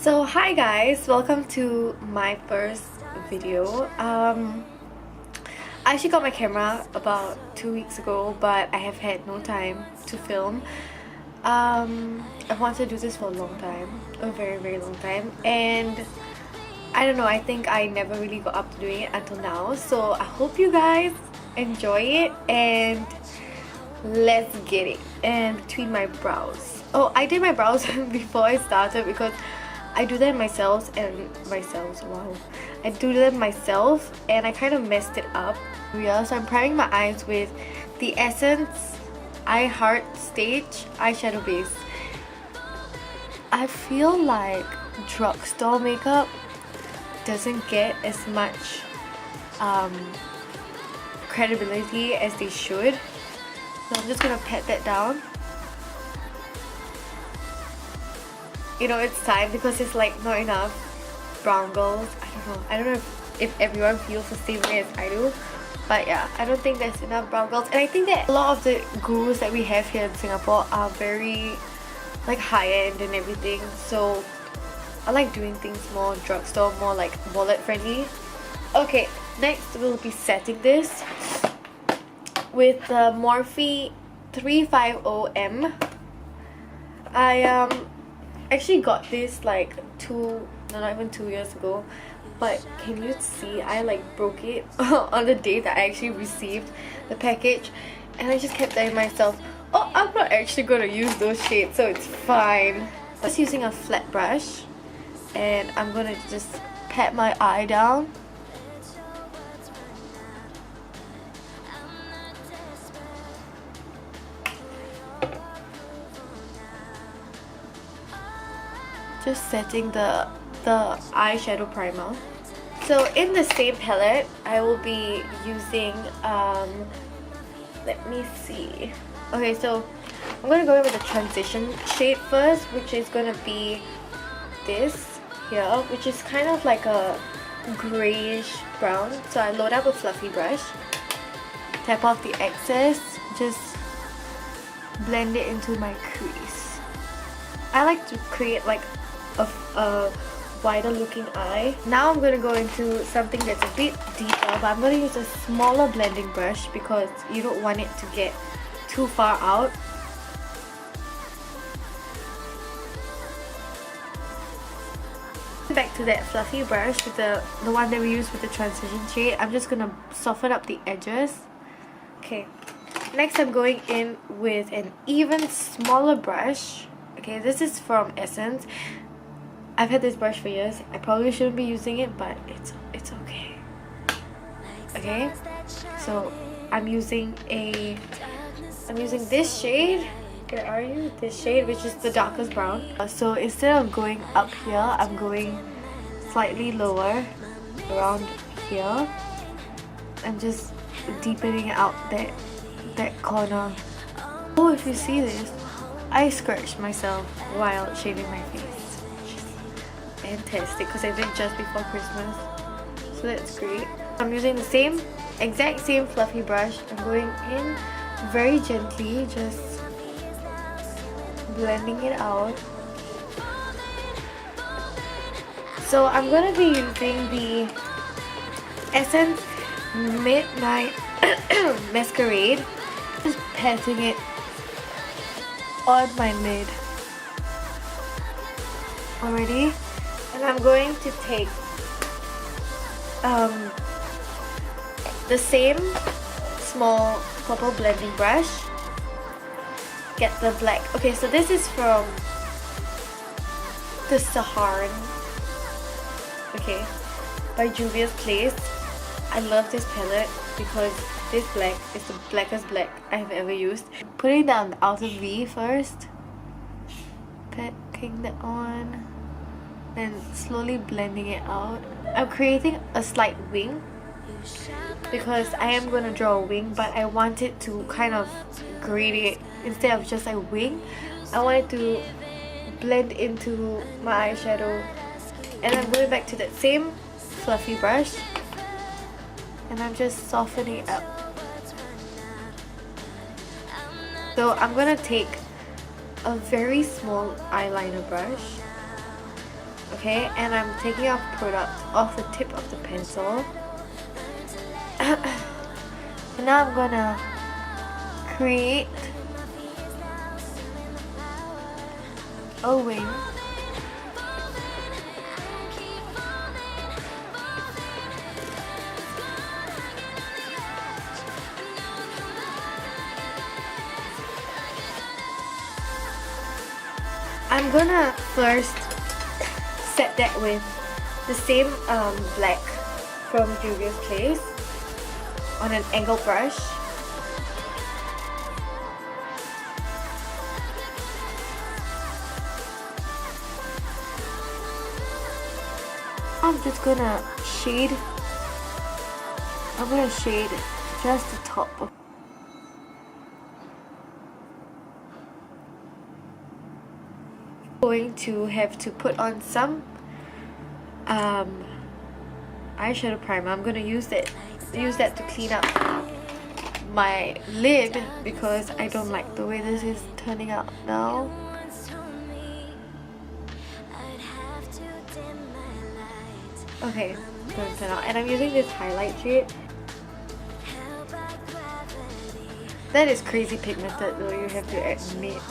So hi guys, welcome to my first video. I actually got my camera about 2 weeks ago, but I have had no time to film. I've wanted to do this for a long time, a very long time, and I don't know, I think I never really got up to doing it until now. So I hope you guys enjoy it, and let's get it. And between my brows, I did my brows before I started because I do that myself and I do that myself and I kind of messed it up. Yeah, so I'm priming my eyes with the Essence I Heart Stage eyeshadow base. I feel like drugstore makeup doesn't get as much credibility as they should. So I'm just gonna pat that down. You know, it's time because it's like not enough brown girls. I don't know if everyone feels the same way as I do, but yeah, I don't think there's enough brown girls. And I think that a lot of the gurus that we have here in Singapore are very like high-end and everything, so I like doing things more drugstore, more like wallet friendly. Okay, next we'll be setting this with the Morphe 350M. I actually got this like not even 2 years ago, but can you see I like broke it on the day that I actually received the package, and I just kept telling myself, oh, I'm not actually gonna use those shades, so it's fine. I'm just using a flat brush and I'm gonna just pat my eye down. Just setting the eyeshadow primer. So in the same palette, I will be using let me see. Okay, so I'm gonna go in with the transition shade first, which is gonna be this here, which is kind of like a grayish brown. So I load up a fluffy brush, tap off the excess, just blend it into my crease. I like to create like a wider looking eye. Now I'm going to go into something that's a bit deeper, but I'm going to use a smaller blending brush because you don't want it to get too far out. Back to that fluffy brush with the one that we used with the transition shade. I'm just going to soften up the edges. Okay, next I'm going in with an even smaller brush. Okay, this is from Essence. I've had this brush for years. I probably shouldn't be using it, but it's okay. Okay, so I'm using this shade. Where are you? This shade, which is the darkest brown. So instead of going up here, I'm going slightly lower, around here. I'm just deepening out that corner. Oh, if you see this, I scratched myself while shaving my face. Fantastic, because I did it just before Christmas, so that's great. I'm using the exact same fluffy brush. I'm going in very gently, just blending it out. So I'm going to be using the Essence Midnight Masquerade, just patting it on my lid already. And I'm going to take the same small purple blending brush, get the black. Okay, so this is from the Saharan, okay, by Juvia's Place. I love this palette because this black is the blackest black I have ever used. Putting that on the outer V first, packing that on, and slowly blending it out. I'm creating a slight wing because I am going to draw a wing, but I want it to kind of gradate instead of just a wing. I want it to blend into my eyeshadow, and I'm going back to that same fluffy brush and I'm just softening it up. So I'm going to take a very small eyeliner brush. Okay, Okay, and I'm taking off product off the tip of the pencil. And now I'm gonna create a wing. I'm gonna first set that with the same black from Julia's Place on an angle brush. I'm just gonna shade. I'm gonna shade just the top of. Going to have to put on some eyeshadow primer. I'm gonna use that to clean up my lid because I don't like the way this is turning out now. Okay, it's gonna turn out, and I'm using this highlight shade. That is crazy pigmented though, you have to admit.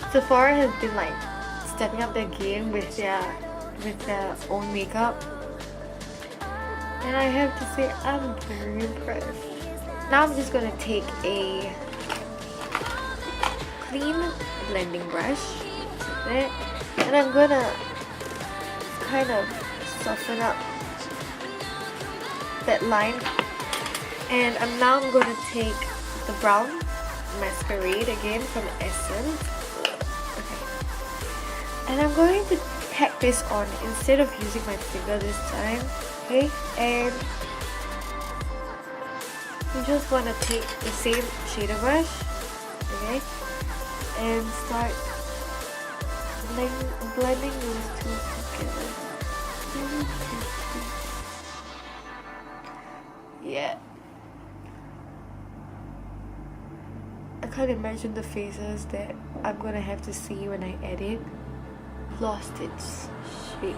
Sephora has been like stepping up their game with their own makeup, and I have to say I'm very impressed. Now I'm just gonna take a clean blending brush like that, and I'm gonna kind of soften up that line, and now I'm gonna take the brown masquerade again from Essence. And I'm going to tack this on instead of using my finger this time, okay? And you just want to take the same shader brush, okay? And start blending those two together. Yeah. I can't imagine the faces that I'm gonna have to see when I edit. Lost its shape.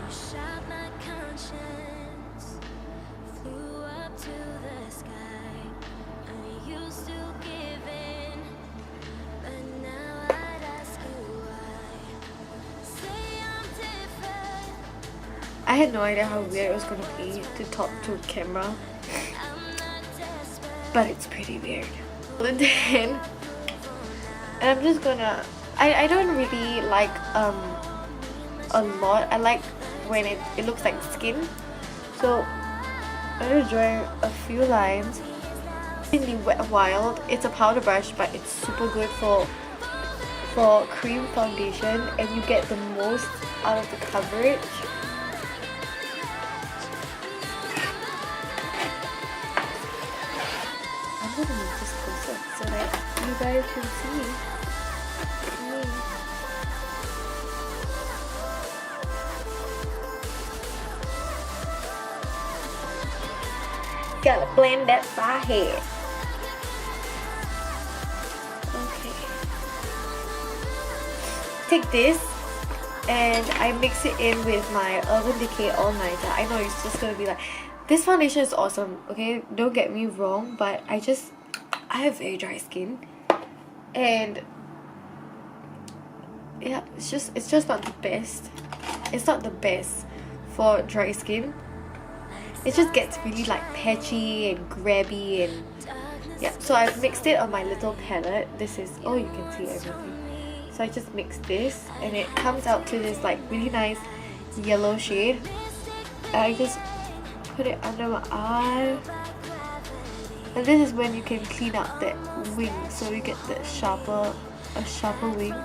I had no idea how weird it was gonna be to talk to camera, but it's pretty weird. And then, and I'm just gonna. I don't really like a lot. I like when it looks like skin, so I'm gonna draw a few lines. In the Wet Wild, it's a powder brush, but it's super good for cream foundation, and you get the most out of the coverage. I'm gonna move this closer so that you guys can see me. Gotta blend that forehead. Okay. Take this and I mix it in with my Urban Decay All Nighter. I know it's just gonna be like, this foundation is awesome, okay? Don't get me wrong, but I have very dry skin, and yeah, it's just not the best. It's not the best for dry skin. It just gets really like patchy and grabby, and yeah, so I've mixed it on my little palette. This is, oh, you can see everything. So I just mixed this and it comes out to this like really nice yellow shade. And I just put it under my eye, and this is when you can clean up that wing, so you get a sharper wing.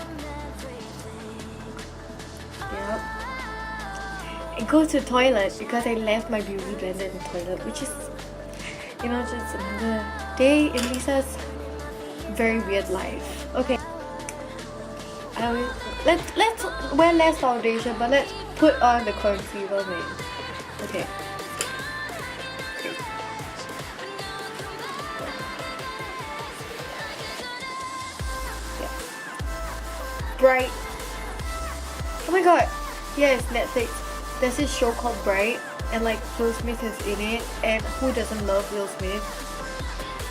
Yep. And go to the toilet because I left my beauty blender in the toilet, which is, you know, just another day in Lisa's very weird life. Okay, let's wear less foundation, but let's put on the concealer man. Okay. Bright. Oh my god. Yes, Netflix. There's this show called Bright, and like Will Smith is in it, and who doesn't love Will Smith?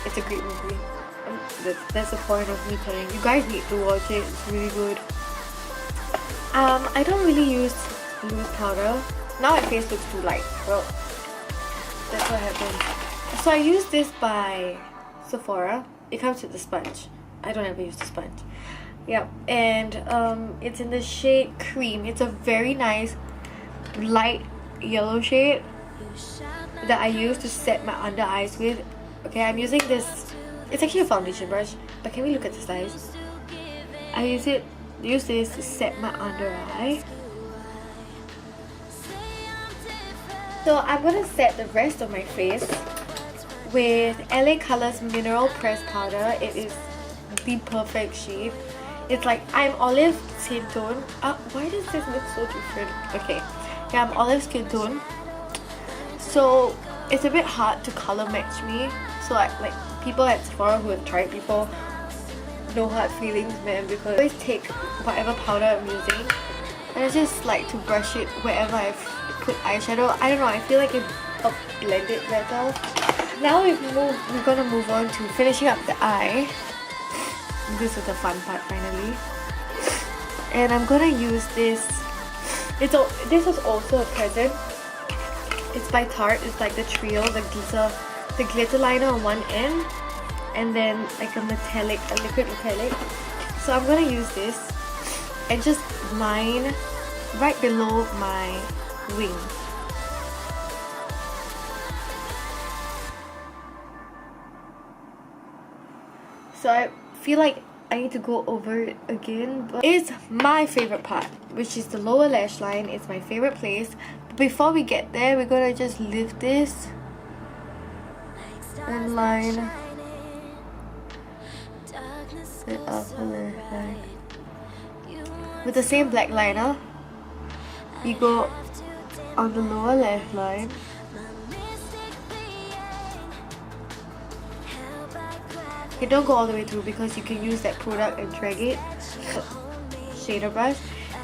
It's a great movie. That's the point of me telling you guys need to watch it. It's really good. I don't really use loose powder. Now my face looks too light. Well, that's what happens. So I use this by Sephora. It comes with the sponge. I don't ever use the sponge. Yep, and it's in the shade Cream. It's a very nice light yellow shade that I use to set my under eyes with. Okay, I'm using this. It's actually a foundation brush, but can we look at the size? I use this to set my under eye. So I'm gonna set the rest of my face with LA Colors Mineral Pressed Powder. It is the perfect shade. It's like I'm olive skin tone. Why does this look so different? Okay, yeah, I'm olive skin tone. So it's a bit hard to color match me. So like people at Sephora who have tried before, no hard feelings, man, because I always take whatever powder I'm using and I just like to brush it wherever I've put eyeshadow. I don't know, I feel like it blend it better. Now we're gonna move on to finishing up the eye. This is the fun part finally. And I'm gonna use this. This was also a present. It's by Tarte. It's like the trio, the glitter liner on one end, and then like a liquid metallic. So I'm gonna use this and just line right below my wing. So I feel like I need to go over it again, but it's my favorite part, which is the lower lash line. It's my favorite place. But before we get there, we're gonna just lift this and line the upper lash line with the same black liner. You go on the lower lash line. Okay, don't go all the way through because you can use that product and drag it. Shader brush.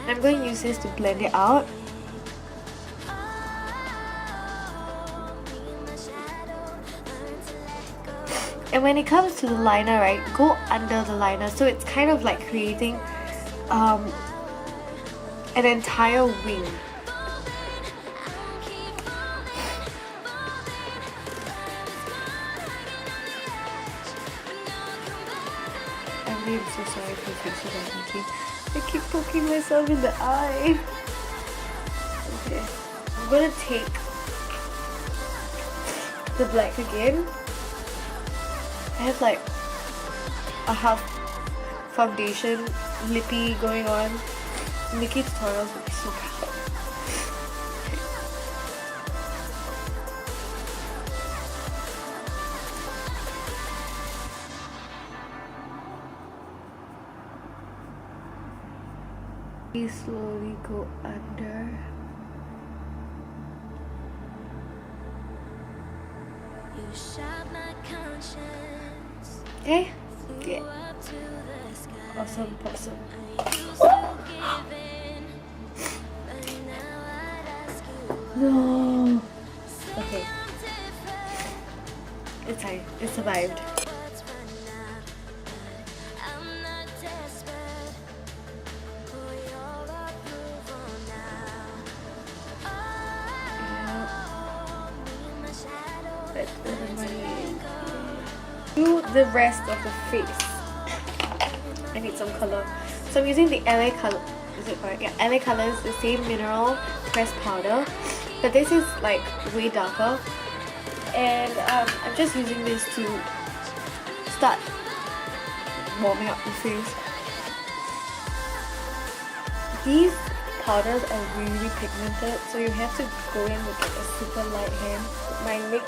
And I'm going to use this to blend it out. And when it comes to the liner, right, go under the liner. So it's kind of like creating an entire wing. I'm so sorry for fixing that. I keep poking myself in the eye. Okay, I'm gonna take the black again. I have like a half foundation lippy going on. Nikki tutorials would be so proud. We slowly go under. Okay? Yeah. Awesome. No. Okay. It's fine. It survived. Do the rest of the face. I need some color. So I'm using the LA color. Is it correct? Yeah, LA Colors, the same mineral pressed powder, but this is like way darker. And I'm just using this to start warming up the face. These powders are really pigmented, so you have to go in with like a super light hand. My NYX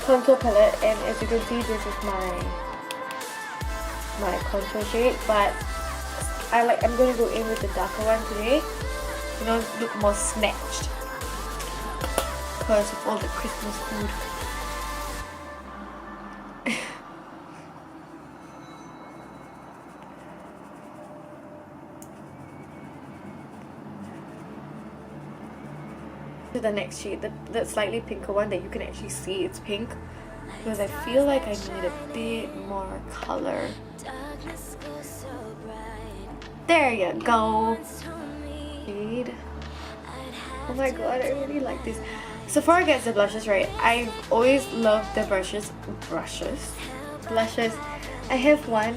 contour palette, and as you can see, this is my contour shade. But I'm going to go in with the darker one today, you know, look more snatched because of all the Christmas food. To the next shade, the slightly pinker one that you can actually see it's pink, because I feel like I need a bit more color. There you go. Shade. Oh my god, I really like this. Sephora gets the blushes right. I've always loved the blushes. I have one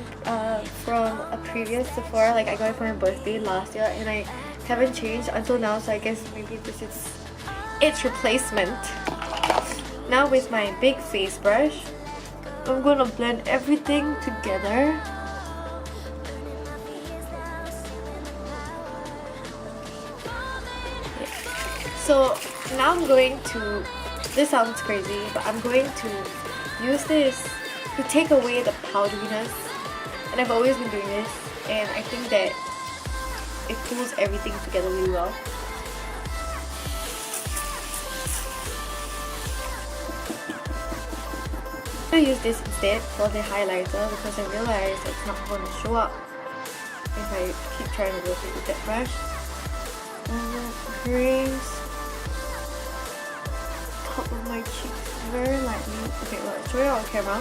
from a previous Sephora, like I got it for my birthday last year, and I haven't changed until now, so I guess maybe this is its replacement. Now with my big face brush, I'm gonna blend everything together. So now I'm going to, this sounds crazy, but I'm going to use this to take away the powderiness. And I've always been doing this, and I think that it pulls everything together really well. I'm going to use this instead for the highlighter because I realized it's not going to show up if I keep trying to work it with that brush. Brings top of my cheeks very lightly. Okay, well, I'll show you on camera.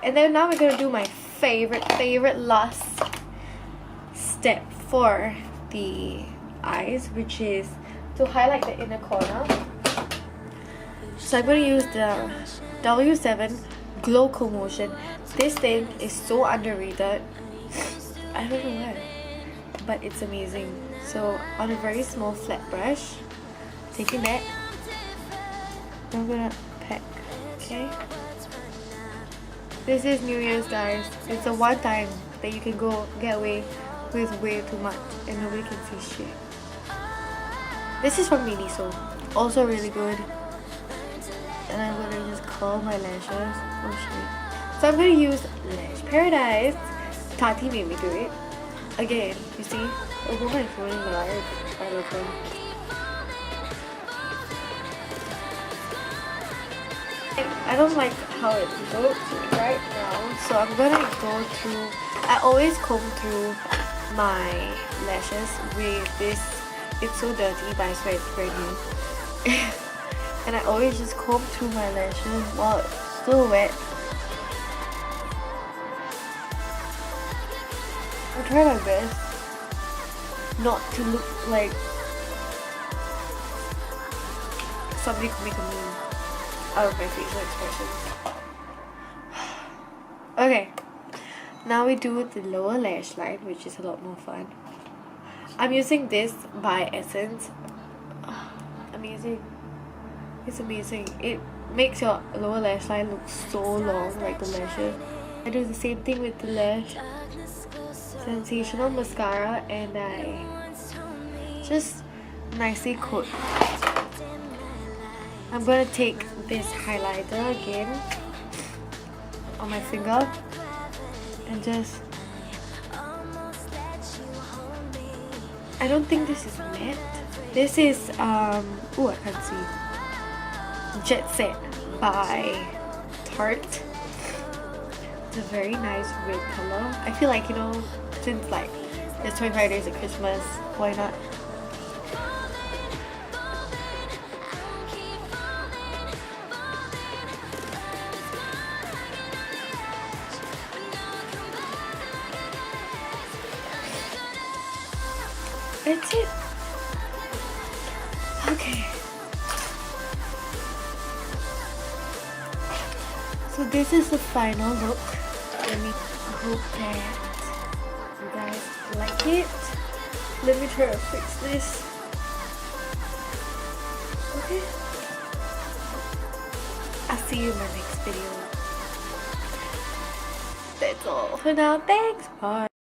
And then now we're gonna do my favorite last step for the eyes, which is to highlight the inner corner. So I'm gonna use the W7 Glow Commotion. This thing is so underrated. I don't know why, but it's amazing. So on a very small flat brush, taking that, I'm gonna pack. Okay. This is New Year's, guys. It's a one time that you can go get away with way too much and nobody can see shit. This is from Miniso, also really good. And I'm gonna just curl my lashes. Oh shit. So I'm gonna use Lash Paradise. Tati made me do it. Again, you see? Oh, who am I throwing my eyes wide open? I don't like how it looks right now, so I'm gonna go through. I always comb through my lashes with this. It's so dirty, but I swear it's brand new. And I always just comb through my lashes while it's still wet. I try my best not to look like somebody could make a meme out of my facial expressions. Okay, now we do the lower lash line, which is a lot more fun. I'm using this by Essence. Amazing. It's amazing. It makes your lower lash line look so long, like the lashes. I do the same thing with the lash Sensational mascara, and I just nicely coat. I'm gonna take this highlighter again on my finger and just, I don't think this is matte. This is oh, I can't see. Jet Set by Tarte. It's a very nice red color. I feel like, you know, since like there's 25 days of Christmas, why not? That's it. Okay. So this is the final look. Let me hope that you guys like it. Let me try to fix this. Okay. I'll see you in my next video. That's all for now. Thanks. Bye.